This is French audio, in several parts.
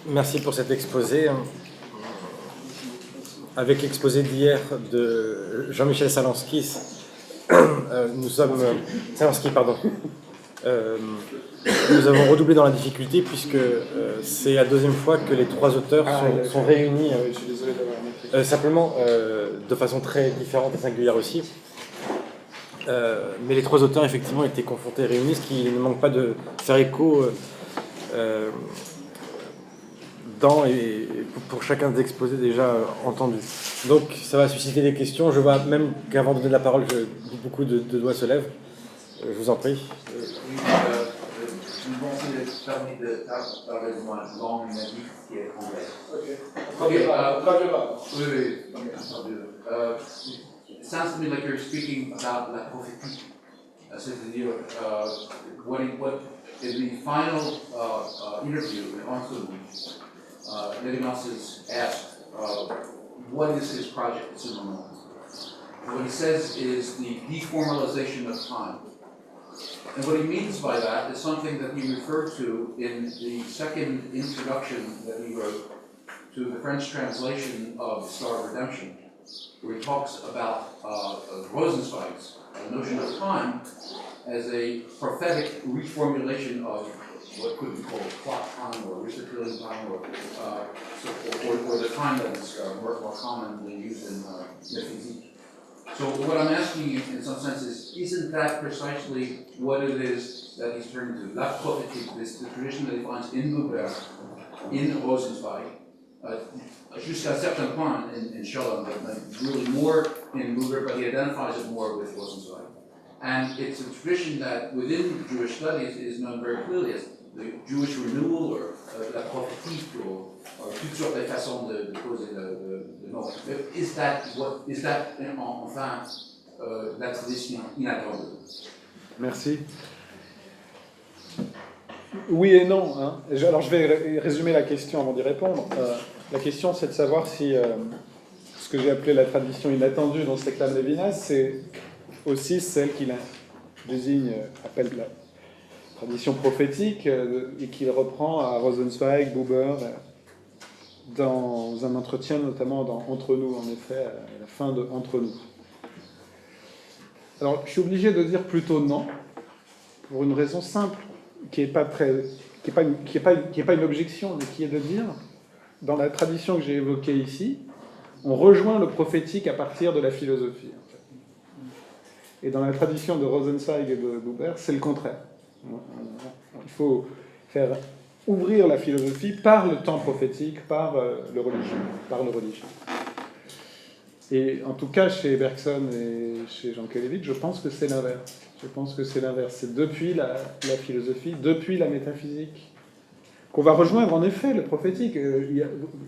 Merci pour cet exposé. Avec l'exposé d'hier de Jean-Michel Salanskis, nous avons redoublé dans la difficulté puisque c'est la deuxième fois que les trois auteurs sont réunis. Je suis désolé d'avoir manqué. Simplement, de façon très différente et singulière aussi. Mais les trois auteurs, effectivement, étaient confrontés et réunis, ce qui ne manque pas de faire écho dans et pour chacun des exposés déjà entendus. Donc, ça va susciter des questions. Je vois même qu'avant de donner la parole, beaucoup de doigts se lèvent. Je vous en prie. Oui, une pensée permis de parler de moi long, il m'a dit qui est anglais. Ok. Oui, oui. It sounds to me like you're speaking about la prophétie. C'est-à-dire, what in the final interview in Anthony, Levinas is asked, what is his project at Zimmerman? What he says is the deformalization of time. And what he means by that is something that he referred to in the second introduction that he wrote to the French translation of The Star of Redemption, where he talks about Rosenzweig's notion of time as a prophetic reformulation of what could be called clock time or Aristotelian time or the time that is more commonly used in metaphysique. So what I'm asking you in some sense is, isn't that precisely what it is that he's turning to? La prophétique, this the tradition that he finds in Buber, in Rosenzweig, jusqu'à a certain point in Schelling, but really more in Buber, but he identifies it more with Rosenzweig. And it's a tradition that within Jewish studies is known very clearly as the Jewish renewal or la prophétique or toutes sortes de façons de poser le nom. Is that enfin la tradition inattendue? Merci. Oui et non. Hein. Alors je vais résumer la question avant d'y répondre. La question c'est de savoir si ce que j'ai appelé la tradition inattendue dont s'éclame Lévinas, c'est aussi celle qu'il désigne, appelle la tradition prophétique et qu'il reprend à Rosenzweig, Buber, dans un entretien notamment dans Entre nous, en effet, à la fin de Entre nous. Alors, je suis obligé de dire plutôt non, pour une raison simple, qui n'est pas une objection, mais qui est de dire, dans la tradition que j'ai évoquée ici, on rejoint le prophétique à partir de la philosophie. En fait. Et dans la tradition de Rosenzweig et de Buber, c'est le contraire. Il faut faire ouvrir la philosophie par le temps prophétique, par le religieux. Et en tout cas, chez Bergson et chez Jankélévitch, je pense que c'est l'inverse. C'est depuis la philosophie, depuis la métaphysique, qu'on va rejoindre en effet le prophétique.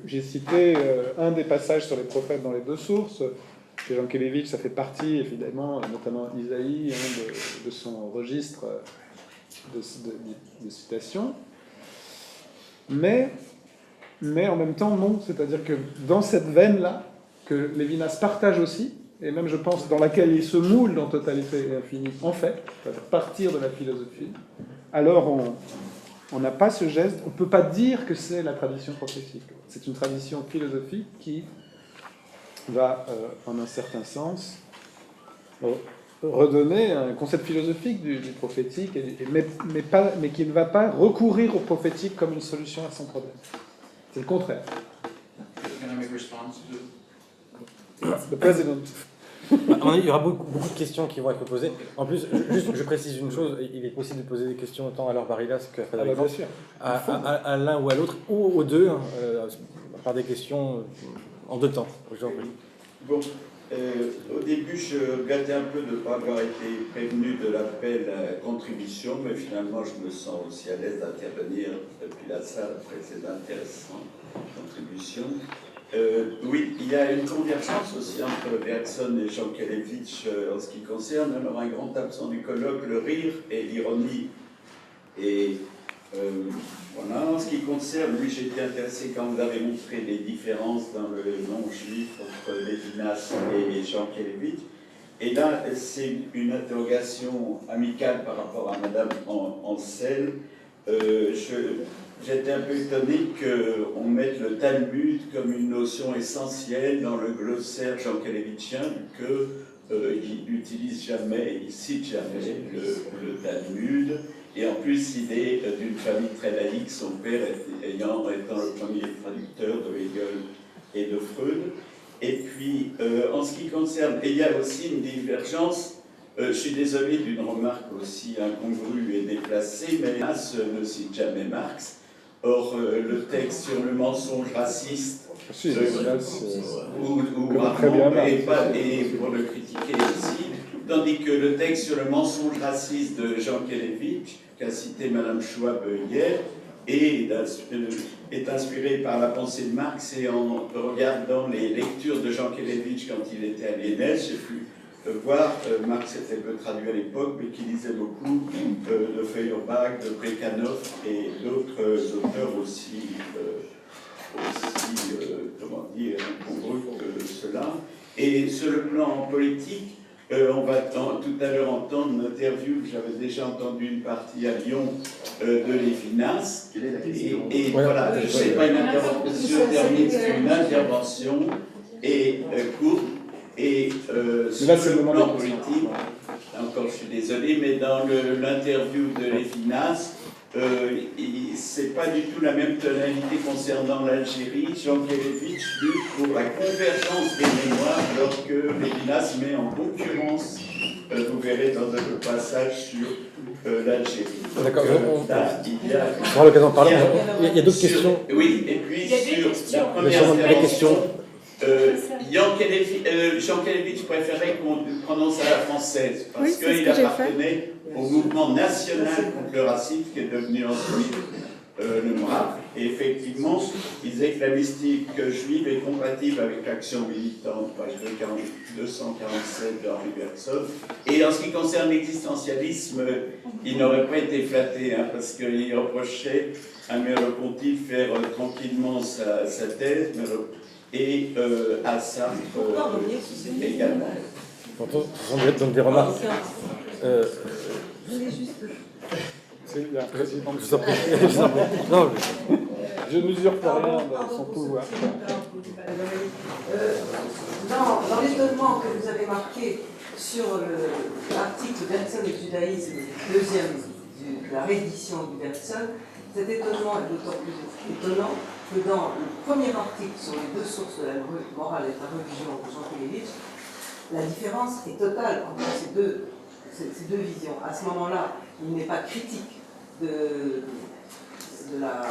J'ai cité un des passages sur les prophètes dans les deux sources. Chez Jankélévitch, ça fait partie, évidemment, notamment Isaïe, de son registre de citation, mais en même temps non, c'est-à-dire que dans cette veine-là, que Lévinas partage aussi, et même je pense dans laquelle il se moule dans Totalité et Infini, en fait, à partir de la philosophie, alors on n'a pas ce geste, on ne peut pas dire que c'est la tradition prophétique. C'est une tradition philosophique qui va, en un certain sens, redonner un concept philosophique du prophétique, mais qui ne va pas recourir au prophétique comme une solution à son problème. C'est le contraire. Can I make a response to The President. Il y aura beaucoup de questions qui vont être posées. En plus, je précise une chose, il est possible de poser des questions autant à Laure Barilas qu'à Frédéric bien sûr. à l'un ou à l'autre, ou aux deux, par des questions en deux temps. Bon, au début, je regrettais un peu de ne pas avoir été prévenu de l'appel à contribution, mais finalement, je me sens aussi à l'aise d'intervenir depuis la salle. Après, c'est intéressant, contribution. Oui, il y a une convergence aussi entre Bergson et Jankélévitch en ce qui concerne alors un grand absent du colloque, le rire et l'ironie. Et voilà, en ce qui concerne, lui, j'ai été intéressé quand vous avez montré les différences dans le non-juif entre Lévinas et Jankélévitch. Et là, c'est une interrogation amicale par rapport à Madame Ancel. j'étais un peu étonné qu'on mette le Talmud comme une notion essentielle dans le glossaire jankélévitchien, qu'il n'utilise jamais, il cite jamais le Talmud. Et en plus, il est d'une famille très laïque, son père étant le premier traducteur de Hegel et de Freud. Et puis, en ce qui concerne, et il y a aussi une divergence, je suis désolé d'une remarque aussi incongrue et déplacée, mais Hamas ne cite jamais Marx. Or, le texte sur le mensonge raciste, ou rarement, et pour le critiquer aussi, tandis que le texte sur le mensonge raciste de Jean Kelevitch, qu'a cité Madame Schwab hier, est inspiré par la pensée de Marx, et en regardant les lectures de Jean Kelevitch quand il était à l'INS, j'ai pu voir, Marx était peu traduit à l'époque, mais qui lisait beaucoup de Feuerbach, de Plekhanov et d'autres auteurs aussi comment dire, incongrus que cela. Et sur le plan politique, on va tout à l'heure entendre une interview que j'avais déjà entendu une partie à Lyon de Lévinas. Et voilà, je ne sais pas une intervention, c'est une intervention et courte. Et sur le plan politique, encore je suis désolé, mais dans l'interview de Lévinas, c'est pas du tout la même tonalité concernant l'Algérie. Jean Kelevitch lutte pour la convergence des mémoires, alors que Lévinas met en concurrence, vous verrez dans un passage sur l'Algérie. D'accord, on aura l'occasion de parler. Il y a d'autres questions. Oui, et puis sur la première intervention, Jean Kelevitch préférait qu'on prononce à la française, parce qu'il appartenait au mouvement national contre le racisme qui est devenu ensuite le MRAP. Et effectivement, il disait que la mystique juive est compatible avec l'action militante, page 247 d'Henri Bergson. Et en ce qui concerne l'existentialisme, il n'aurait pas été flatté, parce qu'il reprochait à Merleau-Ponty de faire tranquillement sa thèse, et à Sartre également. Ce sont donc des remarques. Je n'usurpe rien dans son pouvoir. Dans l'étonnement que vous avez marqué sur l'article Bergson et le judaïsme, deuxième de la réédition du Bergson, cet étonnement est d'autant plus étonnant que dans le premier article sur les deux sources de la morale et de la religion de Jean Kelevitch, la différence est totale entre ces deux visions. À ce moment-là, il n'est pas critique de la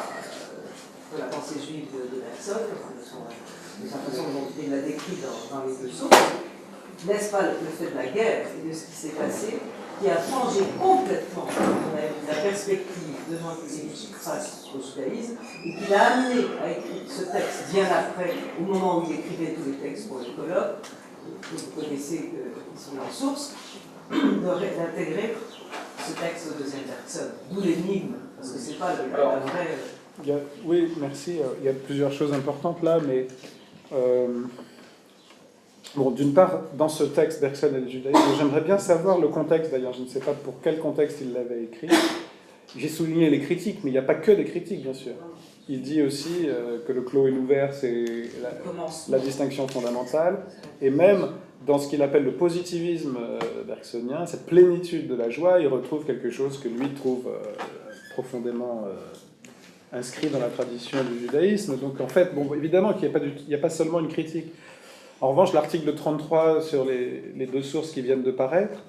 pensée juive de Bergson, de sa façon dont il l'a décrit dans les deux sources. N'est-ce pas le fait de la guerre et de ce qui s'est passé qui a changé complètement la perspective de Jean Kelevitch face au judaïsme et qui l'a amené à écrire ce texte bien après, au moment où il écrivait tous les textes pour les colloques, que vous connaissez, qui sont en source, d'intégrer ce texte au deuxième Bergson. D'où l'énigme, parce que c'est pas la vraie... Oui, merci. Il y a plusieurs choses importantes là, mais bon, d'une part, dans ce texte Bergson et le judaïsme, j'aimerais bien savoir le contexte d'ailleurs. Je ne sais pas pour quel contexte il l'avait écrit. J'ai souligné les critiques, mais il n'y a pas que des critiques, bien sûr. Il dit aussi que le clos et l'ouvert, c'est la distinction fondamentale. Et même dans ce qu'il appelle le positivisme bergsonien, cette plénitude de la joie, il retrouve quelque chose que lui trouve profondément inscrit dans la tradition du judaïsme. Donc en fait, bon, évidemment qu'il n'y a pas seulement une critique. En revanche, l'article 33 sur les deux sources qui viennent de paraître,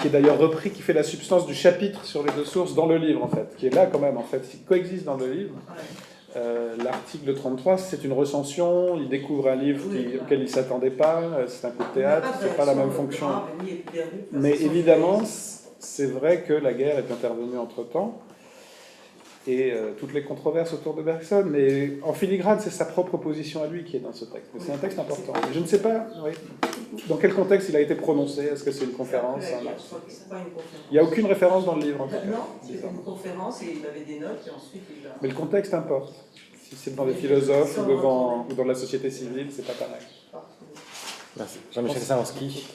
qui est d'ailleurs repris, qui fait la substance du chapitre sur les deux sources dans le livre, en fait, qui est là quand même, en fait, qui coexiste dans le livre. L'article 33, c'est une recension, il découvre un livre auquel il ne s'attendait pas, c'est un coup de théâtre, c'est pas la même fonction. Mais évidemment, c'est vrai que la guerre est intervenue entre-temps, et toutes les controverses autour de Bergson, mais en filigrane, c'est sa propre position à lui qui est dans ce texte. C'est un texte important. Je ne sais pas dans quel contexte il a été prononcé. Est-ce que c'est une conférence? Il n'y a aucune référence dans le livre. En tout cas. Non, c'était une conférence et il avait des notes et ensuite il a... Mais le contexte importe. Si c'est devant des philosophes ou dans la société civile, c'est pas pareil. Merci. Jean-Michel Saranski.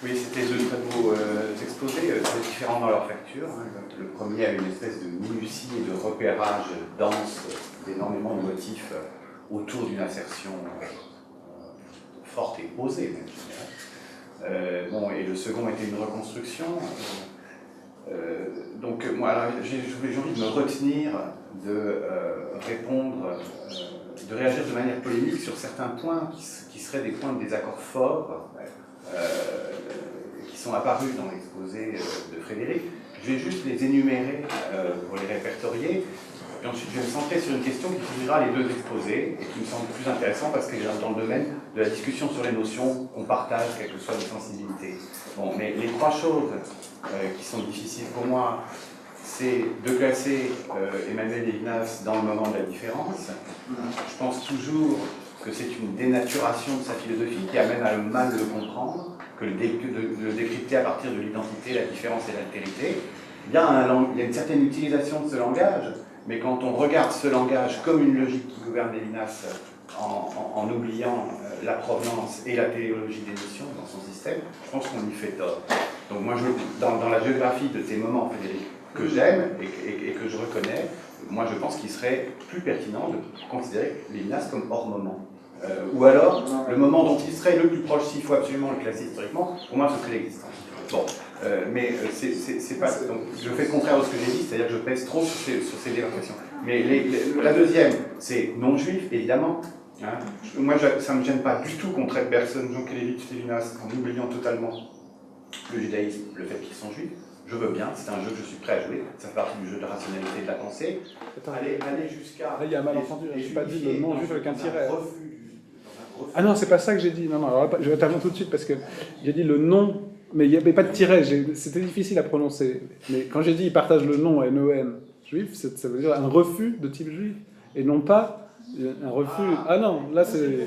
Oui, c'était deux très beaux exposés, très différents dans leur facture. Hein. Le premier avait une espèce de minutie et de repérage dense d'énormément de motifs autour d'une assertion forte et osée, même, je dirais. Bon, et le second était une reconstruction. Donc, moi, j'ai envie de me retenir de répondre, de réagir de manière polémique sur certains points qui seraient des points de désaccord forts. Qui sont apparus dans l'exposé de Frédéric. Je vais juste les énumérer pour les répertorier, et ensuite je vais me centrer sur une question qui couvrira les deux exposés et qui me semble plus intéressant parce qu'elle est dans le domaine de la discussion sur les notions qu'on partage, quelle que soit nos sensibilités. Bon, mais les trois choses qui sont difficiles pour moi, c'est de classer Emmanuel Lévinas dans le moment de la différence. Je pense toujours que c'est une dénaturation de sa philosophie qui amène à mal le comprendre, que le décrypter à partir de l'identité, la différence et l'altérité. Il y a une certaine utilisation de ce langage, mais quand on regarde ce langage comme une logique qui gouverne Lévinas en oubliant la provenance et la téléologie des notions dans son système, je pense qu'on lui fait tort. Donc moi, dans la géographie de tes moments, Frédéric, que j'aime et que je reconnais, moi je pense qu'il serait plus pertinent de considérer Lévinas comme hors moment. Ou alors, le moment dont il serait le plus proche, s'il faut absolument le classer historiquement, pour moi ce serait l'existence. Bon, mais c'est pas. Donc, je fais le contraire de ce que j'ai dit, c'est-à-dire que je pèse trop sur ces démarcations. Mais la deuxième, c'est non-juif, évidemment. Hein. Moi, ça ne me gêne pas du tout qu'on traite Bergson, Jankélévitch, Lévinas en oubliant totalement le judaïsme, le fait qu'ils sont juifs. Je veux bien, c'est un jeu que je suis prêt à jouer, ça fait partie du jeu de la rationalité et de la pensée. Aller jusqu'à. Là, il y a un malentendu, je n'ai pas dit le non juif avec un tiret. Refus. Ah non, c'est pas ça que j'ai dit. Non, alors là, je t'interromps tout de suite parce que j'ai dit le nom, mais il n'y avait pas de tiret. C'était difficile à prononcer. Mais quand j'ai dit il partage le nom N-O-N juif, ça veut dire un refus de type juif et non pas un refus. Ah non, là c'est.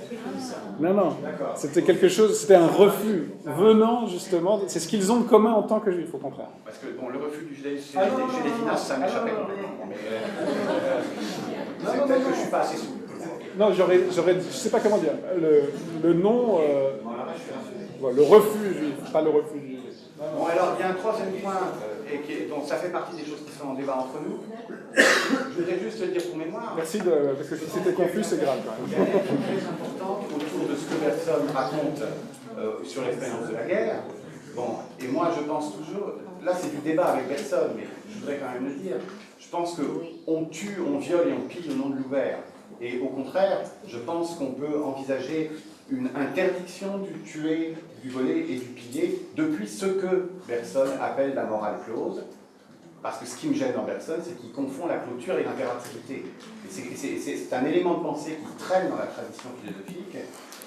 Non. C'était quelque chose, c'était un refus venant justement. C'est ce qu'ils ont de commun en tant que juifs, au contraire. Parce que bon, le refus du judaïsme chez les finances, ça m'échappait complètement. C'est peut-être que je ne suis pas assez souple. Non, je sais pas comment dire. Le nom, le refus juif, pas le refus juif. Bon, alors, il y a un troisième point, donc ça fait partie des choses qui sont en débat entre nous. Je voudrais juste le dire pour mémoire. Merci, parce que si c'était confus, c'est grave quand même. Il y a une très importante autour de ce que Bergson raconte sur l'expérience de la guerre. Bon, et moi je pense toujours, là c'est du débat avec Bergson, mais je voudrais quand même le dire, je pense qu'on tue, on viole et on pille au nom de l'ouvert. Et au contraire, je pense qu'on peut envisager une interdiction du tuer, du voler et du piller depuis ce que Bergson appelle la morale close. Parce que ce qui me gêne dans Bergson, c'est qu'il confond la clôture et l'impérativité. C'est un élément de pensée qui traîne dans la tradition philosophique,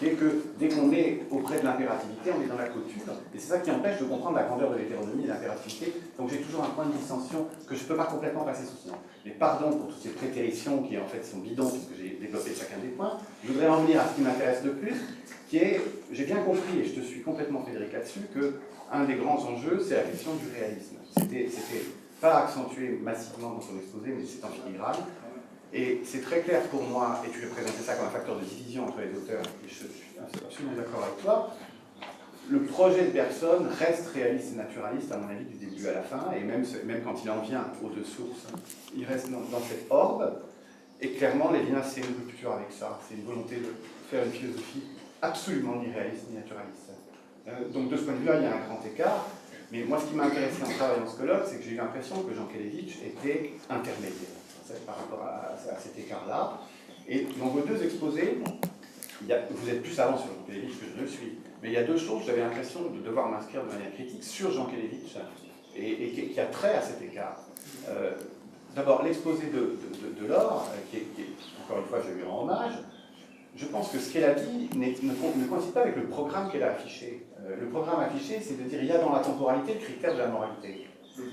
qui est que dès qu'on est auprès de l'impérativité, on est dans la clôture. Et c'est ça qui empêche de comprendre la grandeur de l'hétéronomie et de l'impérativité. Donc j'ai toujours un point de dissension que je ne peux pas complètement passer sous silence. Mais pardon pour toutes ces prétéritions qui en fait sont bidons, puisque j'ai développé chacun des points. Je voudrais en venir à ce qui m'intéresse le plus, qui est, j'ai bien compris, et je te suis complètement Frédéric là-dessus, qu'un des grands enjeux, c'est la question du réalisme. C'était pas accentué massivement dans son exposé, mais c'est en filigrane. Et c'est très clair pour moi, et tu as présenté ça comme un facteur de division entre les auteurs, et je suis absolument d'accord avec toi, le projet de Bergson reste réaliste et naturaliste, à mon avis, du début à la fin, et même quand il en vient aux deux sources, il reste dans cette orbe, et clairement, Lévinas, c'est une rupture avec ça, c'est une volonté de faire une philosophie absolument ni réaliste ni naturaliste. Donc de ce point de vue-là, il y a un grand écart. Mais moi, ce qui m'a intéressé en travaillant ce colloque, c'est que j'ai eu l'impression que Jankélévitch était intermédiaire par rapport à cet écart-là. Et dans vos deux exposés, vous êtes plus avant sur Jankélévitch que je ne le suis. Mais il y a deux choses, j'avais l'impression de devoir m'inscrire de manière critique sur Jankélévitch et qui a trait à cet écart. D'abord, l'exposé de Laure, qui est, encore une fois, je lui rends hommage. Je pense que ce qu'elle a dit ne coïncide pas avec le programme qu'elle a affiché. Le programme affiché, c'est de dire qu'il y a dans la temporalité le critère de la moralité.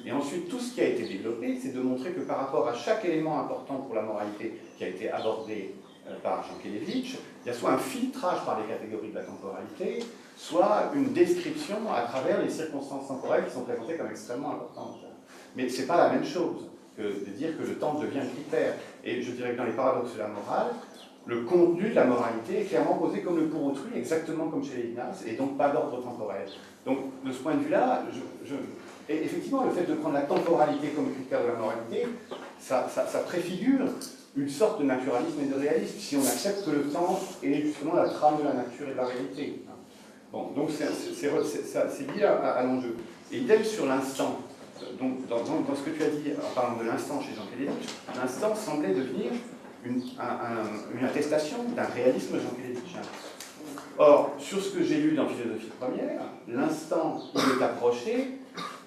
Et ensuite, tout ce qui a été développé, c'est de montrer que par rapport à chaque élément important pour la moralité qui a été abordé par Jankélévitch, il y a soit un filtrage par les catégories de la temporalité, soit une description à travers les circonstances temporelles qui sont présentées comme extrêmement importantes. Mais ce n'est pas la même chose que de dire que le temps devient critère. Et je dirais que dans les paradoxes de la morale, Le contenu de la moralité est clairement posé comme le pour autrui, exactement comme chez Lévinas, et donc pas d'ordre temporel. Donc, de ce point de vue-là, et effectivement, le fait de prendre la temporalité comme critère de la moralité, ça préfigure une sorte de naturalisme et de réalisme, si on accepte que le temps est justement la trame de la nature et de la réalité. Bon, donc c'est lié à l'enjeu. Et idem sur l'instant. Donc, dans ce que tu as dit, en parlant de l'instant chez Jean Kelevitch, l'instant semblait devenir une attestation d'un réalisme jean-kélévichien. Or, sur ce que j'ai lu dans Philosophie première, l'instant il est approché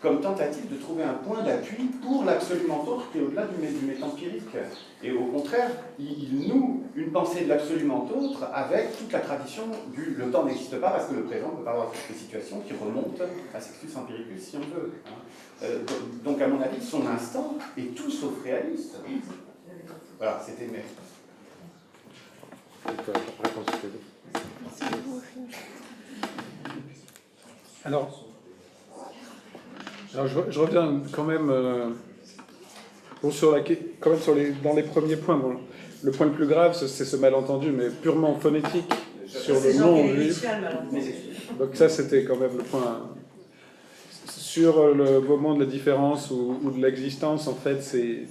comme tentative de trouver un point d'appui pour l'absolument autre qui est au-delà du métempirique. Et au contraire, il noue une pensée de l'absolument autre avec toute la tradition du « le temps n'existe pas parce que le présent ne peut pas avoir des situations qui remontent à Sextus Empiricus si on veut ». Donc, à mon avis, son instant est tout sauf réaliste. Voilà, c'était mes... Alors je reviens quand même, dans les premiers points. Bon, le point le plus grave, c'est ce malentendu, mais purement phonétique, sur le nom juif. Donc ça, c'était quand même le point. Sur le moment de la différence ou de l'existence, en fait, c'est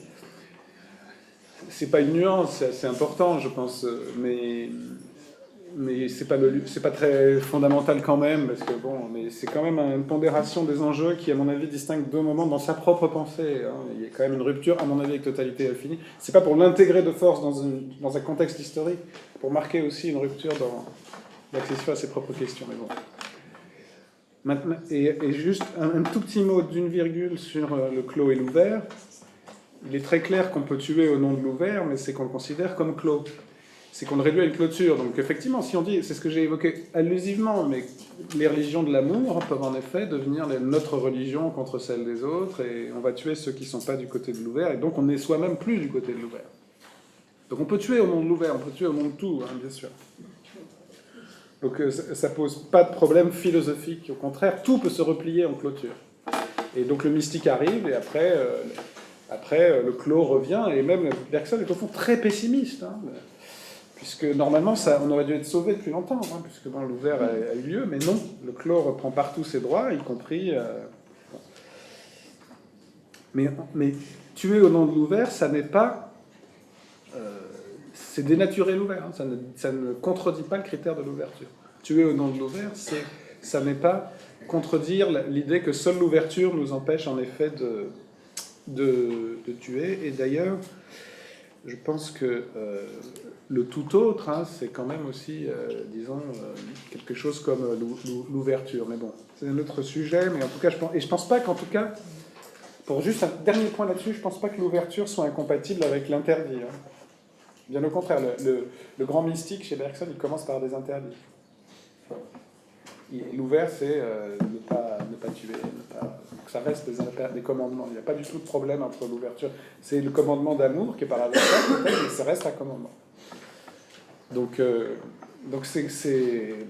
pas une nuance, c'est assez important, je pense, mais c'est pas très fondamental quand même, parce que bon, mais c'est quand même une pondération des enjeux qui, à mon avis, distingue deux moments dans sa propre pensée. Hein. Il y a quand même une rupture, à mon avis, avec Totalité infinie. C'est pas pour l'intégrer de force dans un contexte historique, pour marquer aussi une rupture dans l'accession à ses propres questions. Mais bon. Maintenant, et juste un tout petit mot d'une virgule sur le clos et l'ouvert. Il est très clair qu'on peut tuer au nom de l'ouvert, mais c'est qu'on le considère comme clos. C'est qu'on le réduit à une clôture. Donc effectivement, si on dit, c'est ce que j'ai évoqué allusivement, mais les religions de l'amour peuvent en effet devenir notre religion contre celle des autres, et on va tuer ceux qui ne sont pas du côté de l'ouvert, et donc on n'est soi-même plus du côté de l'ouvert. Donc on peut tuer au nom de l'ouvert, on peut tuer au nom de tout, hein, bien sûr. Donc ça ne pose pas de problème philosophique, au contraire, tout peut se replier en clôture. Et donc le mystique arrive, et après le clos revient, et même Bergson est au fond très pessimiste, hein, puisque normalement on aurait dû être sauvé depuis longtemps, hein, puisque bon, l'ouvert a eu lieu, mais non, le clos reprend partout ses droits, y compris... Mais tuer au nom de l'ouvert, ça n'est pas... c'est dénaturer l'ouvert, hein, ça ne contredit pas le critère de l'ouverture. Tuer au nom de l'ouvert, ça n'est pas contredire l'idée que seule l'ouverture nous empêche en effet de tuer. Et d'ailleurs, je pense que le tout autre, hein, c'est quand même aussi, disons, quelque chose comme l'ouverture. Mais bon, c'est un autre sujet, mais en tout cas, je pense pas qu'en tout cas, pour juste un dernier point là-dessus, je pense pas que l'ouverture soit incompatible avec l'interdit. Hein. Bien au contraire, le grand mystique chez Bergson, il commence par des interdits. L'ouvert, c'est ne pas tuer, donc ça reste des commandements. Il n'y a pas du tout de problème entre l'ouverture. C'est le commandement d'amour qui est paradoxal, peut-être, mais ça reste un commandement. Donc c'est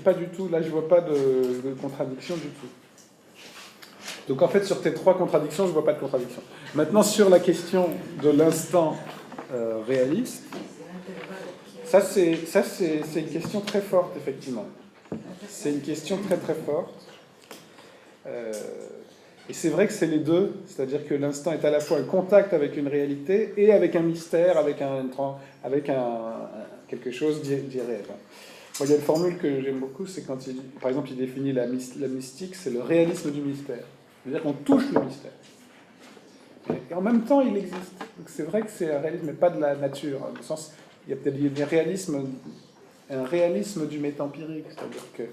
pas du tout... Là, je vois pas de contradiction du tout. Donc en fait, sur tes trois contradictions, je vois pas de contradiction. Maintenant, sur la question de l'instant réaliste, ça c'est une question très forte, effectivement. C'est une question très très forte. Et c'est vrai que c'est les deux, c'est-à-dire que l'instant est à la fois un contact avec une réalité et avec un mystère, avec quelque chose d'irréel. Bon, il y a une formule que j'aime beaucoup, c'est quand par exemple, il définit la mystique, c'est le réalisme du mystère. C'est-à-dire qu'on touche le mystère. Et en même temps, il existe. Donc c'est vrai que c'est un réalisme, mais pas de la nature. Dans le sens, il y a peut-être un réalisme du métempirique, c'est-à-dire que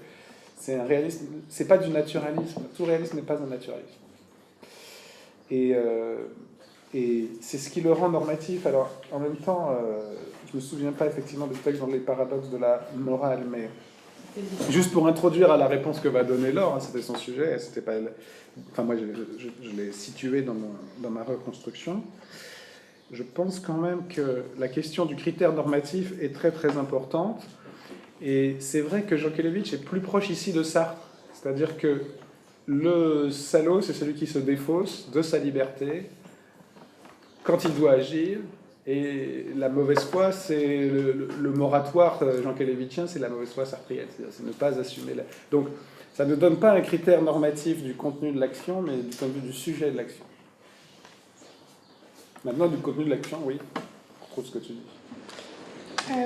c'est un réalisme, c'est pas du naturalisme. Tout réalisme n'est pas un naturalisme. Et c'est ce qui le rend normatif. Alors, en même temps, je me souviens pas effectivement du texte dans les paradoxes de la morale, mais juste pour introduire à la réponse que va donner Laure, hein, c'était son sujet, c'était pas... Enfin, moi, je l'ai situé dans ma reconstruction. Je pense quand même que la question du critère normatif est très très importante. Et c'est vrai que Jean Kelevitch est plus proche ici de Sartre. C'est-à-dire que le salaud, c'est celui qui se défausse de sa liberté quand il doit agir, Et la mauvaise foi, c'est le moratoire jean-kélévichien, c'est la mauvaise foi sartrienne, c'est ne pas assumer la... Donc, ça ne donne pas un critère normatif du contenu de l'action, mais du point de vue du sujet de l'action. Maintenant, du contenu de l'action, oui, je trouve ce que tu dis.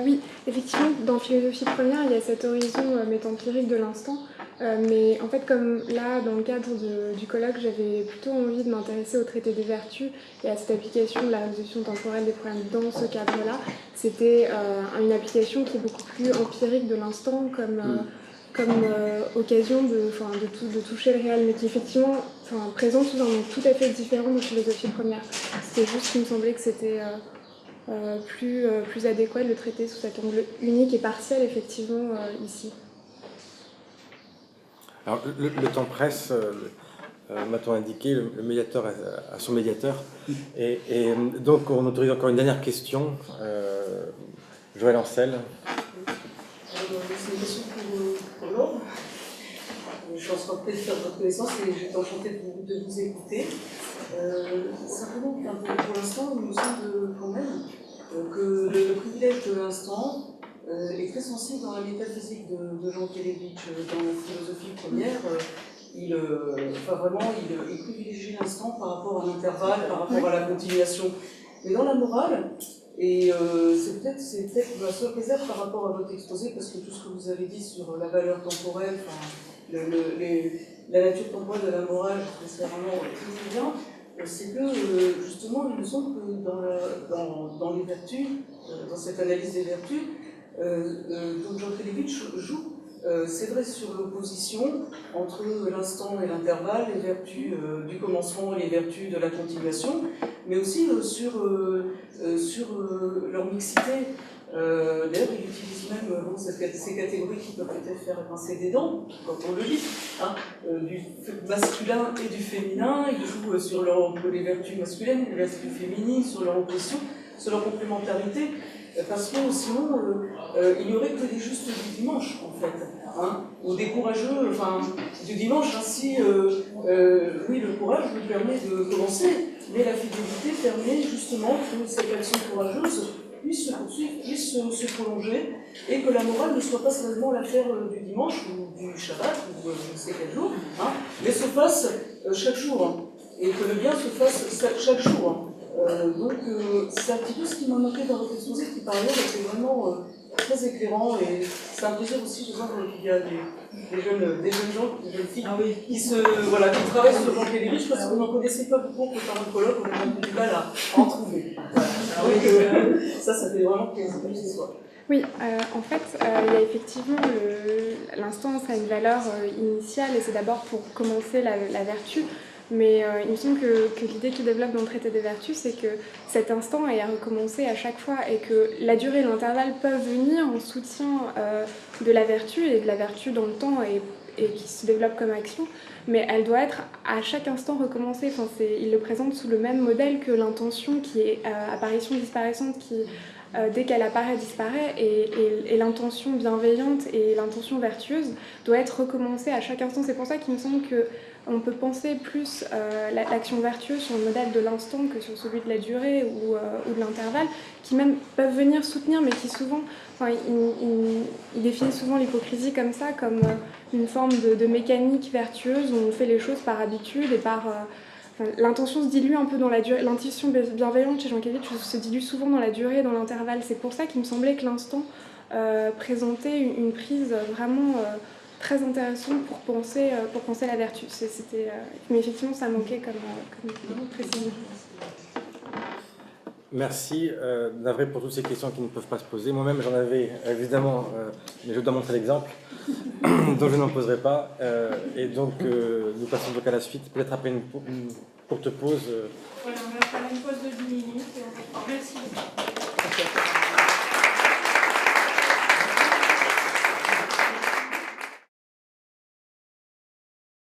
Oui, effectivement, dans Philosophie première, il y a cet horizon métempirique de l'instant. Mais en fait, comme là, dans le cadre du colloque, j'avais plutôt envie de m'intéresser au traité des vertus et à cette application de la résolution temporelle des problèmes dans ce cadre-là. C'était une application qui est beaucoup plus empirique de l'instant, comme occasion de toucher le réel, mais qui effectivement présente sous un angle tout à fait différent de Philosophie première. C'était juste qu'il me semblait que c'était plus adéquat de le traiter sous cet angle unique et partiel, effectivement, ici. Alors, le temps presse, m'a-t-on indiqué, le médiateur a son médiateur. Et donc, on autorise encore une dernière question. Joël Ancel. C'est une question pour Laure. Je pense qu'on peut faire votre connaissance et j'étais enchantée de vous écouter. Simplement, pour l'instant, il me semble quand même que le privilège de l'instant est très sensible dans la métaphysique de Jean Kelevitch, dans la philosophie première. Il privilégie l'instant par rapport à l'intervalle, par rapport à la continuation. Mais dans la morale, et c'est peut-être ma seule réserve par rapport à votre exposé, parce que tout ce que vous avez dit sur la valeur temporelle, la nature temporelle de la morale, c'est vraiment très bien. C'est que justement, il me semble que dans les vertus, dans cette analyse des vertus, dont Jean Kelevitch joue, c'est vrai sur l'opposition entre l'instant et l'intervalle, les vertus du commencement et les vertus de la continuation, mais aussi sur leur mixité. D'ailleurs, il utilise même ces catégories qui peuvent peut-être faire pincer des dents, quand on le lit, du masculin et du féminin. Il joue sur les vertus masculines, les vertus féminines, sur leur opposition, sur leur complémentarité. Parce que sinon, il n'y aurait que des justes du dimanche, en fait, ou des courageux, du dimanche. Ainsi, oui, le courage nous permet de commencer, mais la fidélité permet justement que cette action courageuse puisse se poursuivre, puisse se prolonger, et que la morale ne soit pas seulement l'affaire du dimanche ou du Shabbat, ou je ne sais quel jour, mais se fasse chaque jour, et que le bien se fasse chaque jour. Donc c'est un petit peu ce qui m'a manqué dans votre exposé, qui par ailleurs était vraiment très éclairant, et c'est un plaisir aussi de voir qu'il y a des jeunes gens, des jeunes filles qui travaillent sur Jean Kelevitch, parce qu'on n'en connaissait pas beaucoup pour faire un colloque, on a un peu du mal à en trouver. Donc ça fait vraiment plaisir ce soir. Oui, en fait, il y a effectivement l'instant, ça a une valeur initiale, et c'est d'abord pour commencer la vertu. Mais il me semble que l'idée qu'il développe dans le traité des vertus, c'est que cet instant est à recommencer à chaque fois, et que la durée et l'intervalle peuvent venir en soutien de la vertu, et de la vertu dans le temps et qui se développe comme action, mais elle doit être à chaque instant recommencée. Il le présente sous le même modèle que l'intention, qui est apparition-disparaissante, qui dès qu'elle apparaît, disparaît, et l'intention bienveillante et l'intention vertueuse doit être recommencée à chaque instant. C'est pour ça qu'il me semble qu'on peut penser plus l'action vertueuse sur le modèle de l'instant que sur celui de la durée ou de l'intervalle, qui même peuvent venir soutenir, mais qui souvent, il définit souvent l'hypocrisie comme ça, comme une forme de mécanique vertueuse où on fait les choses par habitude et par... l'intention se dilue un peu dans la durée. L'intuition bienveillante chez Jean Kelevitch se dilue souvent dans la durée et dans l'intervalle. C'est pour ça qu'il me semblait que l'instant présentait une prise vraiment très intéressante pour penser la vertu. Mais effectivement, ça manquait comme précision. Merci. Navré pour toutes ces questions qui ne peuvent pas se poser. Moi-même, j'en avais évidemment, mais je dois montrer l'exemple, donc je n'en poserai pas. Et donc, nous passons donc à la suite, peut-être après une courte pause. Voilà, on va faire une pause de 10 minutes et on reprend. Merci.